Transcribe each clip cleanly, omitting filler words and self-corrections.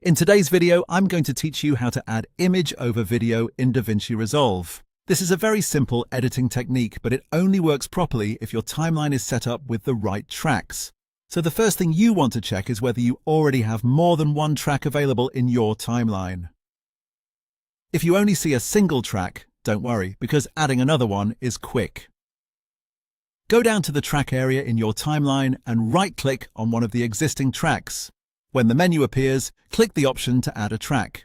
In today's video, I'm going to teach you how to add image over video in DaVinci Resolve. This is a very simple editing technique, but it only works properly if your timeline is set up with the right tracks. So the first thing you want to check is whether you already have more than one track available in your timeline. If you only see a single track, don't worry, because adding another one is quick. Go down to the track area in your timeline and right-click on one of the existing tracks. When the menu appears, click the option to add a track.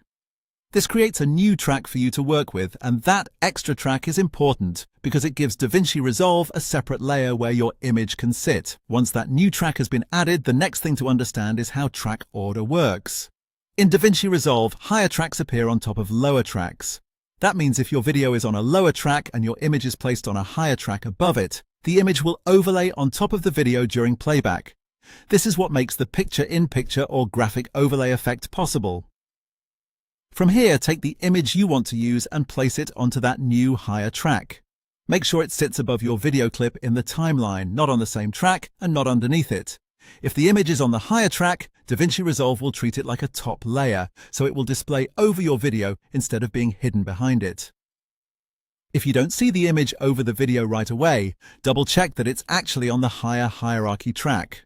This creates a new track for you to work with, and that extra track is important because it gives DaVinci Resolve a separate layer where your image can sit. Once that new track has been added, the next thing to understand is how track order works. In DaVinci Resolve, higher tracks appear on top of lower tracks. That means if your video is on a lower track and your image is placed on a higher track above it, the image will overlay on top of the video during playback. This is what makes the picture-in-picture or graphic overlay effect possible. From here, take the image you want to use and place it onto that new higher track. Make sure it sits above your video clip in the timeline, not on the same track and not underneath it. If the image is on the higher track, DaVinci Resolve will treat it like a top layer, so it will display over your video instead of being hidden behind it. If you don't see the image over the video right away, double-check that it's actually on the higher hierarchy track.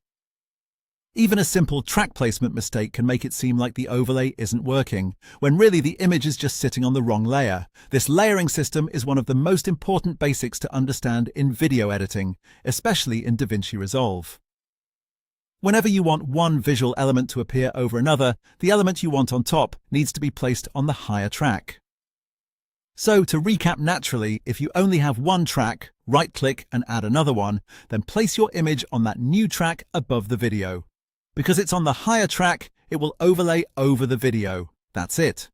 Even a simple track placement mistake can make it seem like the overlay isn't working, when really the image is just sitting on the wrong layer. This layering system is one of the most important basics to understand in video editing, especially in DaVinci Resolve. Whenever you want one visual element to appear over another, the element you want on top needs to be placed on the higher track. So, to recap naturally, if you only have one track, right-click and add another one, then place your image on that new track above the video. Because it's on the higher track, it will overlay over the video. That's it.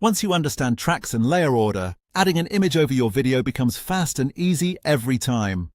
Once you understand tracks and layer order, adding an image over your video becomes fast and easy every time.